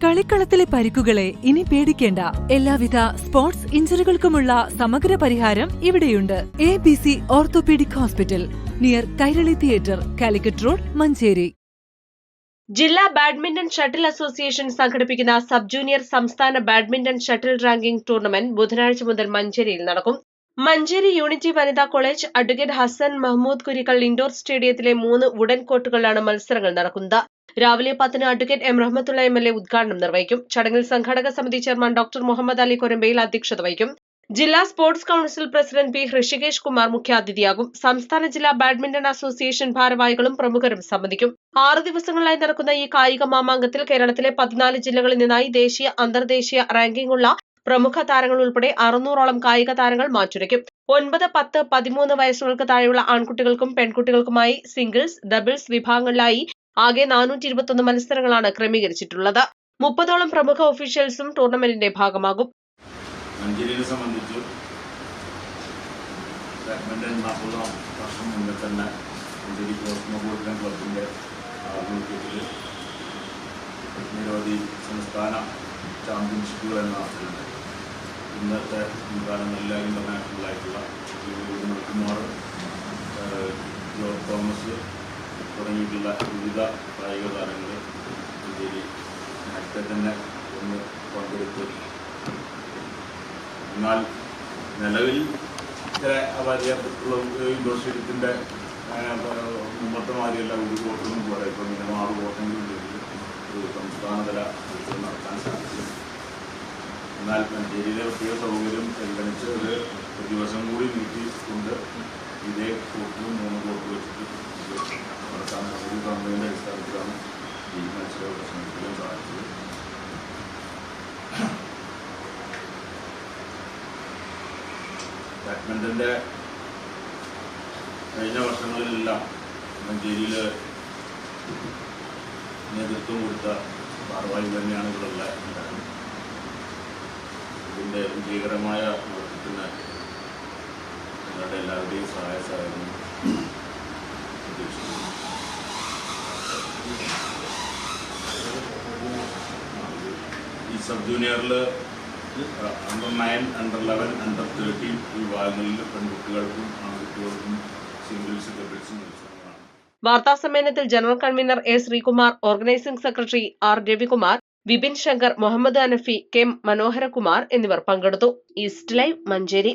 കളിക്കളത്തിലെ പരിക്കുകളെ ഇനി പേടിക്കേണ്ട. എല്ലാവിധ സ്പോർട്സ് ഇഞ്ചുറികൾക്കുമുള്ള സമഗ്ര പരിഹാരം ഇവിടെയുണ്ട്. ABC orthopaedic hospital, near Kairali theatre, Calicut road, Manjeri. ജില്ലാ ബാഡ്മിന്റൺ ഷട്ടിൽ അസോസിയേഷൻ സംഘടിപ്പിക്കുന്ന സബ് ജൂനിയർ സംസ്ഥാന ബാഡ്മിന്റൺ ഷട്ടിൽ റാങ്കിംഗ് ടൂർണമെന്റ് ബുധനാഴ്ച മുതൽ മഞ്ചേരിയിൽ നടക്കും. മഞ്ചേരി യൂണിറ്റി വനിതാ college advocate Hasan Mahmood Kurikkal indoor സ്റ്റേഡിയത്തിലെ 3 വുഡൻ കോർട്ടുകളിലാണ് മത്സരങ്ങൾ നടക്കുന്നത്. രാവിലെ 10-ന് അഡ്വക്കേറ്റ് എം റഹ്മത്തുള്ള MLA ഉദ്ഘാടനം നിർവഹിക്കും. ചടങ്ങിൽ സംഘാടക സമിതി ചെയർമാൻ ഡോക്ടർ മുഹമ്മദ് അലി കൊരമ്പയിൽ അധ്യക്ഷത വഹിക്കും. ജില്ലാ sports council president P Hrishikesh Kumar മുഖ്യാതിഥിയാകും. സംസ്ഥാന ജില്ലാ ബാഡ്മിന്റൺ അസോസിയേഷൻ ഭാരവാഹികളും പ്രമുഖരും സംബന്ധിക്കും. 6 ദിവസങ്ങളിലായി നടക്കുന്ന ഈ കായിക മാമാങ്കത്തിൽ കേരളത്തിലെ 14 ജില്ലകളിൽ നിന്നായി ദേശീയ അന്തർദേശീയ റാങ്കിംഗുള്ള പ്രമുഖ താരങ്ങൾ ഉൾപ്പെടെ 600ഓളം കായിക താരങ്ങൾ മാറ്റുരയ്ക്കും. 9, 10, 13 വയസ്സുകൾക്ക് താഴെയുള്ള ആൺകുട്ടികൾക്കും പെൺകുട്ടികൾക്കുമായി സിംഗിൾസ്, ഡബിൾസ് വിഭാഗങ്ങളിലായി ആകെ 421 മത്സരങ്ങളാണ് ക്രമീകരിച്ചിട്ടുള്ളത്. 30ഓളം പ്രമുഖ ഒഫീഷ്യൽസും ടൂർണമെന്റിന്റെ ഭാഗമാകും. മഞ്ചേരിയെ സംബന്ധിച്ച് ബാഡ്മിന്റൺ 40 വർഷം മുന്നേ തന്നെ മഞ്ചേരി കോസ്മോപൊളിറ്റൻ ക്ലബിൻ്റെ ആഭിമുഖ്യത്തിൽ നിരവധി സംസ്ഥാന ചാമ്പ്യൻഷിപ്പുകൾ നടത്തുന്നുണ്ട്. ഇന്നത്തെ മുൻകാലങ്ങളിലെ ഇന്റർനാഷണലായിട്ടുള്ള കുമാർ, ജോർജ് തോമസ് തുടങ്ങിയിട്ടുള്ള വിവിധ കായിക താരങ്ങൾ മഞ്ചേരി നേരത്തെ തന്നെ ഒന്ന് പങ്കെടുത്ത്, എന്നാൽ നിലവിൽ ചില അപര്യാപ്തമുള്ള ഇൻഡോർ സ്റ്റേഡിയത്തിൻ്റെ മുമ്പത്തെ മാതിരിയല്ല ഒരു കോട്ടൊന്നും പോലെ ഇപ്പം ഇങ്ങനെ 6 കോട്ടെങ്കിലും ഒരു സംസ്ഥാനതല മത്സരം നടത്താൻ സാധിക്കും. എന്നാൽ മഞ്ചേരിയിലെ പ്രത്യേക സൗകര്യം പരിഗണിച്ച് ഒരു ദിവസം കൂടി നീട്ടിക്കൊണ്ട് ഇതേ കോർട്ടിൽ 3 കോർട്ട് വെച്ചിട്ട് നടത്താൻ ഒരു ഗവൺമെൻറ്റിൻ്റെ അടിസ്ഥാനത്തിലാണ് ഈ മത്സരം പ്രശ്നത്തിലും സാധിച്ചത്. ബാഡ്മിൻ്റൻ്റെ കഴിഞ്ഞ വർഷങ്ങളിലെല്ലാം മഞ്ചേരിയിൽ നേതൃത്വം കൊടുത്ത ഭാരവാഹി തന്നെയാണ് ഇവിടെയുള്ള എല്ലാവരും. ഇതിൻ്റെ വിജയകരമായ പ്രവർത്തനത്തിന് നിങ്ങളുടെ എല്ലാവരുടെയും സഹായസഹകരണം പ്രതീക്ഷിക്കുന്നു. ഈ സബ് ജൂനിയറിൽ അണ്ടർ 9, അണ്ടർ 11, അണ്ടർ 13 വിഭാഗങ്ങളിൽ പെൺകുട്ടികൾക്കും ആൺകുട്ടികൾക്കും സിംഗിൾസ്, ഡബിൾസും മത്സരങ്ങളാണ്. വാർത്താസമ്മേളനത്തിൽ general convener A. Sreekumar, organising secretary R. Ravikumar, Vipin Shankar, Muhammad Anafi, K. Manoharakumar എന്നിവർ പങ്കെടുത്തു. East live, Manjeri.